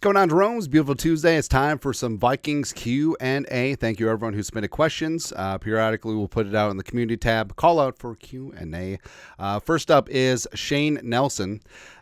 going on, Jeromes? Beautiful Tuesday. It's time for some Vikings Q&A. Thank you, everyone who submitted questions. Periodically, we'll put it out in the community tab. Call out for Q&A. First up is Shane Nelson.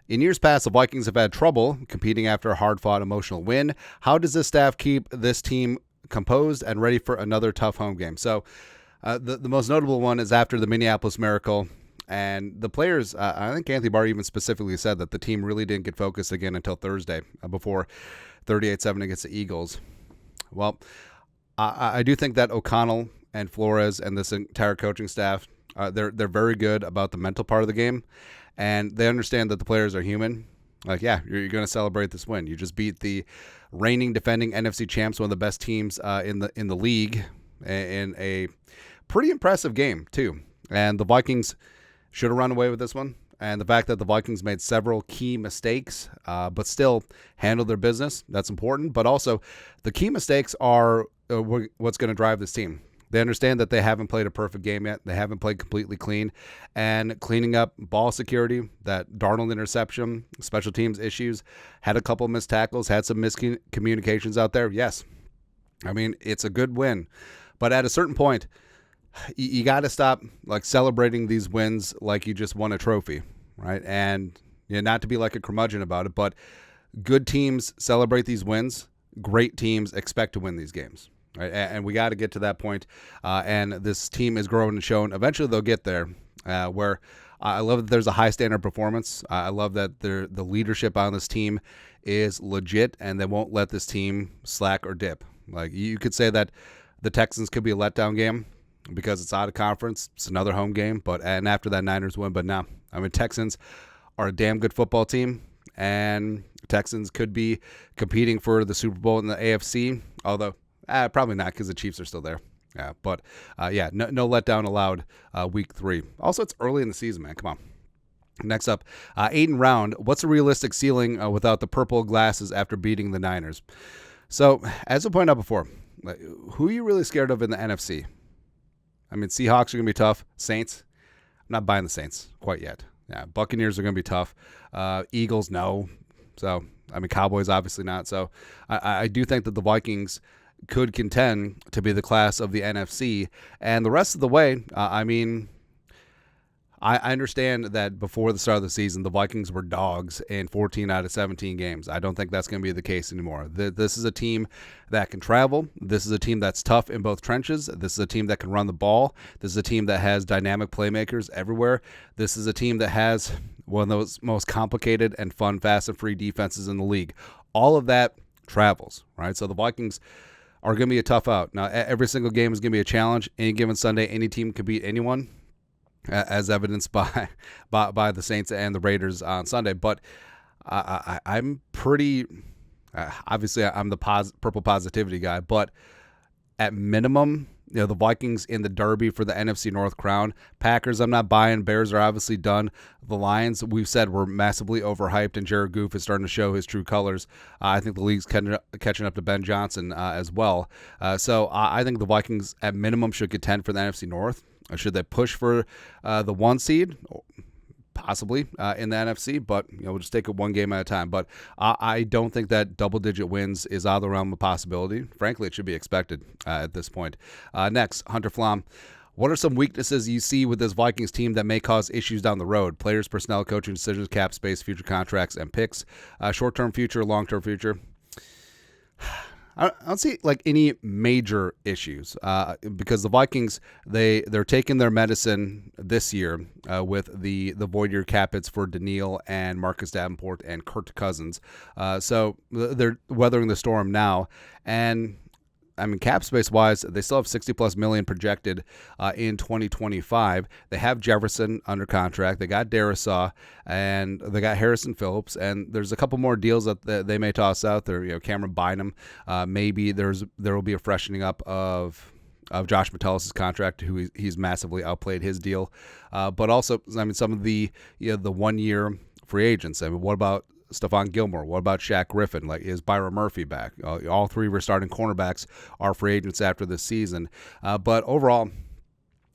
In years past, the Vikings have had trouble competing after a hard-fought emotional win. How does this staff keep this team composed and ready for another tough home game? So the most notable one is after the Minneapolis Miracle. And the players, I think Anthony Barr even specifically said that the team really didn't get focused again until Thursday before 38-7 against the Eagles. Well, I do think that O'Connell and Flores and this entire coaching staff, they're very good about the mental part of the game, and they understand that the players are human. Like, yeah, you're going to celebrate this win. You just beat the reigning, defending NFC champs, one of the best teams in the league, in a pretty impressive game too. And the Vikings should have run away with this one. And the fact that the Vikings made several key mistakes, but still handled their business, that's important. But also, the key mistakes are what's going to drive this team. They understand that they haven't played a perfect game yet. They haven't played completely clean. And cleaning up ball security, that Darnold interception, special teams issues, had a couple missed tackles, had some miscommunications out there. Yes. I mean, it's a good win. But at a certain point, you got to stop celebrating these wins like you just won a trophy, right? And not to be like a curmudgeon about it, but good teams celebrate these wins. Great teams expect to win these games, right? And we got to get to that point. And this team is growing and showing. Eventually, they'll get there. Where I love that there's a high standard performance. I love that the leadership on this team is legit, and they won't let this team slack or dip. Like, you could say that the Texans could be a letdown game because it's out of conference. It's another home game, and after that Niners win. But no, I mean, Texans are a damn good football team, and Texans could be competing for the Super Bowl in the AFC, although probably not because the Chiefs are still there. Yeah, but no letdown allowed week 3. Also, it's early in the season, man. Come on. Next up, Aiden Round. What's a realistic ceiling without the purple glasses after beating the Niners? So, as I pointed out before, who are you really scared of in the NFC? I mean, Seahawks are going to be tough. Saints, I'm not buying the Saints quite yet. Yeah, Buccaneers are going to be tough. Eagles, no. So, I mean, Cowboys, obviously not. So, I do think that the Vikings could contend to be the class of the NFC. And the rest of the way, I understand that before the start of the season, the Vikings were dogs in 14 out of 17 games. I don't think that's going to be the case anymore. This is a team that can travel. This is a team that's tough in both trenches. This is a team that can run the ball. This is a team that has dynamic playmakers everywhere. This is a team that has one of those most complicated and fun, fast and free defenses in the league. All of that travels, right? So the Vikings are going to be a tough out. Now, every single game is going to be a challenge. Any given Sunday, any team can beat anyone, as evidenced by the Saints and the Raiders on Sunday. But I'm pretty obviously I'm the purple positivity guy, but at minimum, the Vikings in the Derby for the NFC North crown. Packers, I'm not buying. Bears are obviously done. The Lions, we've said, were massively overhyped, and Jared Goff is starting to show his true colors. I think the league's catching up to Ben Johnson as well. So I think the Vikings at minimum should contend for the NFC North. Should they push for the 1 seed? Possibly in the NFC, but we'll just take it one game at a time. But I don't think that double-digit wins is out of the realm of possibility. Frankly, it should be expected at this point. Next, Hunter Flom. What are some weaknesses you see with this Vikings team that may cause issues down the road? Players, personnel, coaching decisions, cap space, future contracts, and picks. Short-term future, long-term future. I don't see any major issues because the Vikings they're taking their medicine this year with the void year cap hits for Daniil and Marcus Davenport and Kirk Cousins. So they're weathering the storm now, and I mean, cap space wise, they still have $60+ million projected in 2025. They have Jefferson under contract. They got Darisaw, and they got Harrison Phillips, and there's a couple more deals that they may toss out there. Cameron Bynum. Maybe there will be a freshening up of Josh Metellus' contract, who he's massively outplayed his deal. But also, I mean, some of the 1 year free agents. I mean, what about Stephon Gilmore? What about Shaq Griffin? Is Byron Murphy back? All 3 were starting cornerbacks are free agents after this season. But overall,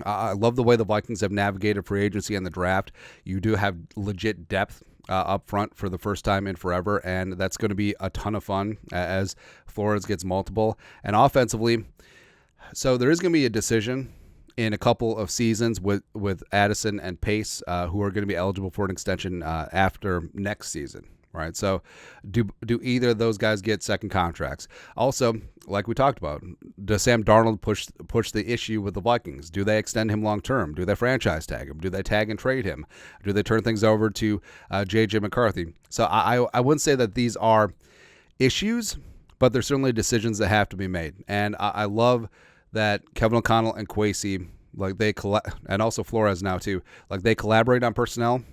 I love the way the Vikings have navigated free agency and the draft. You do have legit depth up front for the first time in forever, and that's going to be a ton of fun as Flores gets multiple. And offensively, so there is going to be a decision in a couple of seasons with Addison and Pace, who are going to be eligible for an extension after next season. Right, so do either of those guys get second contracts? Also, like we talked about, does Sam Darnold push the issue with the Vikings? Do they extend him long term? Do they franchise tag him? Do they tag and trade him? Do they turn things over to J.J. McCarthy? So I wouldn't say that these are issues, but there's certainly decisions that have to be made. And I love that Kevin O'Connell and Kwesi, and also Flores now too, like they collaborate on personnel.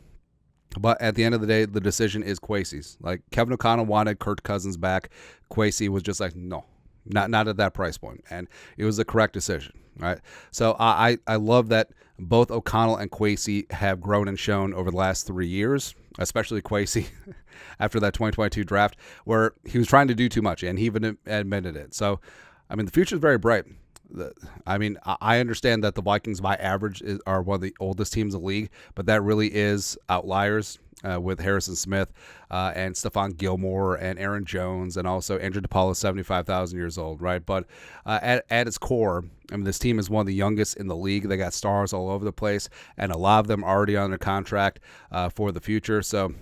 But at the end of the day, the decision is Kwesi's. Like Kevin O'Connell wanted Kirk Cousins back. Kwesi was just like, no, not at that price point. And it was the correct decision. Right. So I love that both O'Connell and Kwesi have grown and shown over the last 3 years, especially Kwesi after that 2022 draft where he was trying to do too much and he even admitted it. So, I mean, the future is very bright. I understand that the Vikings by average are one of the oldest teams in the league, but that really is outliers with Harrison Smith and Stephon Gilmore and Aaron Jones and also Andrew DePaul is 75,000 years old, right? But at its core, I mean, this team is one of the youngest in the league. They got stars all over the place, and a lot of them already on their contract for the future. So,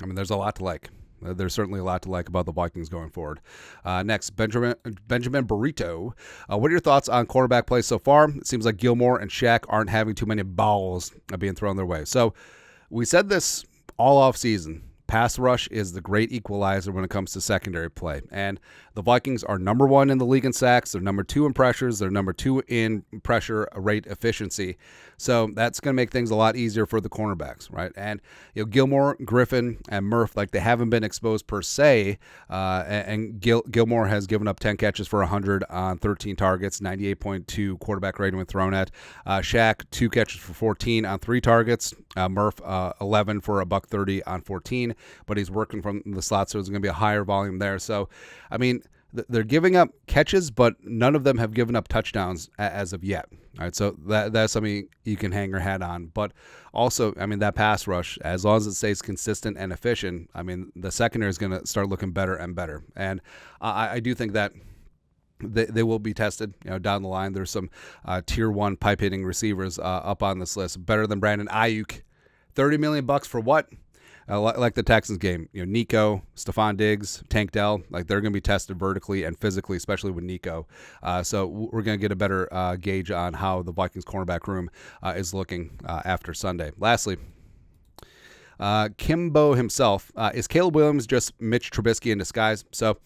I mean, there's a lot to like. There's certainly a lot to like about the Vikings going forward. Next, Benjamin Burrito. What are your thoughts on quarterback play so far? It seems like Gilmore and Shaq aren't having too many balls being thrown their way. So we said this all off season. Pass rush is the great equalizer when it comes to secondary play. And the Vikings are number 1 in the league in sacks. They're number 2 in pressures. They're number 2 in pressure rate efficiency. So that's going to make things a lot easier for the cornerbacks, right? And Gilmore, Griffin, and Murph, like they haven't been exposed per se. And Gilmore has given up 10 catches for 100 on 13 targets, 98.2 quarterback rating when thrown at. Shaq, 2 catches for 14 on 3 targets. Murph, 11 for $130 on 14. But he's working from the slot, so there's going to be a higher volume there. So, I mean, they're giving up catches, but none of them have given up touchdowns as of yet. All right, so that's something you can hang your hat on. But also, I mean, that pass rush, as long as it stays consistent and efficient, I mean, the secondary is going to start looking better and better. And I do think that they will be tested, down the line. There's some tier 1 pipe hitting receivers up on this list, better than Brandon Ayuk. $30 million for what? Like the Texans game, Nico, Stephon Diggs, Tank Dell, like they're going to be tested vertically and physically, especially with Nico. So we're going to get a better gauge on how the Vikings cornerback room is looking after Sunday. Lastly, Kimbo himself, is Caleb Williams just Mitch Trubisky in disguise? So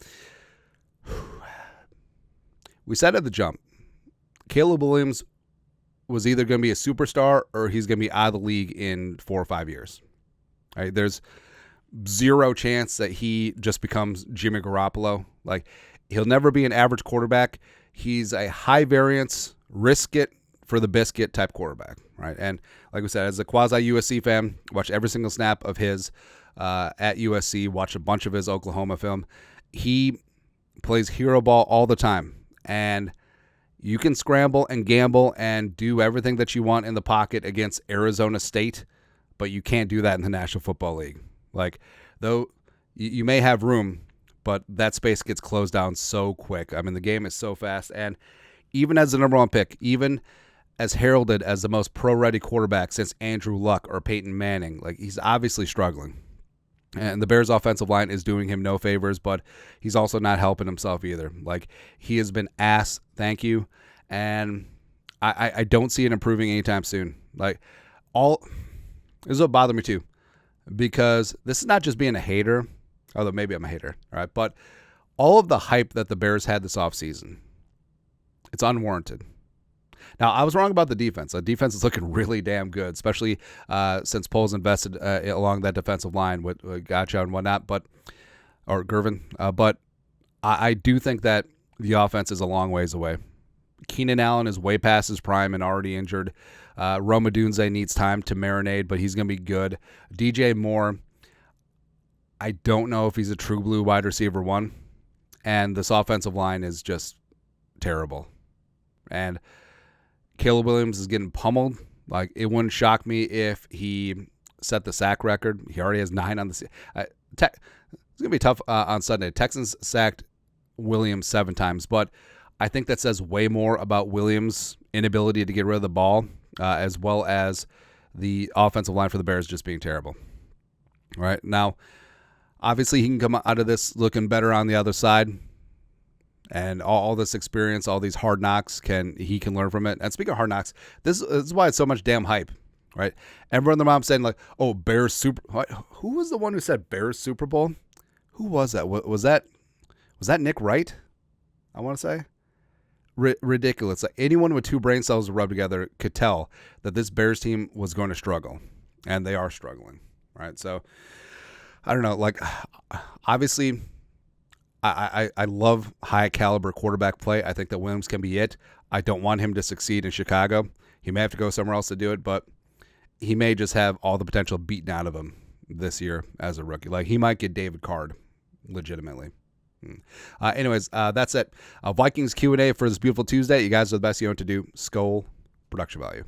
we said at the jump, Caleb Williams was either going to be a superstar or he's going to be out of the league in 4 or 5 years. Right, there's zero chance that he just becomes Jimmy Garoppolo. Like, he'll never be an average quarterback. He's a high variance, risk it for the biscuit type quarterback, right? And like we said, as a quasi USC fan, watched every single snap of his at USC, watched a bunch of his Oklahoma film. He plays hero ball all the time, and you can scramble and gamble and do everything that you want in the pocket against Arizona State, but you can't do that in the National Football League. Like, though you may have room, but that space gets closed down so quick. I mean, the game is so fast. And even as the number 1 pick, even as heralded as the most pro-ready quarterback since Andrew Luck or Peyton Manning, like, he's obviously struggling. And the Bears' offensive line is doing him no favors, but he's also not helping himself either. Like, he has been ass, thank you. And I don't see it improving anytime soon. Like, this is what bothered me too, because this is not just being a hater, although maybe I'm a hater, all right, but all of the hype that the Bears had this offseason, it's unwarranted. Now, I was wrong about the defense. The defense is looking really damn good, especially since Poles invested along that defensive line with Gotcha and whatnot, or Gervin. But I do think that the offense is a long ways away. Keenan Allen is way past his prime and already injured. Rome Odunze needs time to marinate, but he's going to be good. DJ Moore, I don't know if he's a true blue wide receiver 1. And this offensive line is just terrible. And Caleb Williams is getting pummeled. Like, it wouldn't shock me if he set the sack record. He already has 9 on the it's going to be tough on Sunday. Texans sacked Williams 7 times, but I think that says way more about Williams' inability to get rid of the ball, as well as the offensive line for the Bears just being terrible. All right, now, obviously he can come out of this looking better on the other side, and all this experience, all these hard knocks, he can learn from it. And speaking of hard knocks, this is why it's so much damn hype, right? Everyone and their mom saying, like, oh, Bears Super. Who was the one who said Bears Super Bowl? Who was that? Was that Nick Wright? I want to say. Ridiculous. Like, anyone with 2 brain cells rubbed together could tell that this Bears team was going to struggle, and they are struggling, right? So, I don't know. Like, obviously, I love high caliber quarterback play. I think that Williams can be it. I don't want him to succeed in Chicago. He may have to go somewhere else to do it, but he may just have all the potential beaten out of him this year as a rookie. Like, he might get David Card, legitimately. Anyways, that's it. Vikings Q&A for this beautiful Tuesday. You guys are the best. You know what to do. Skol, production value.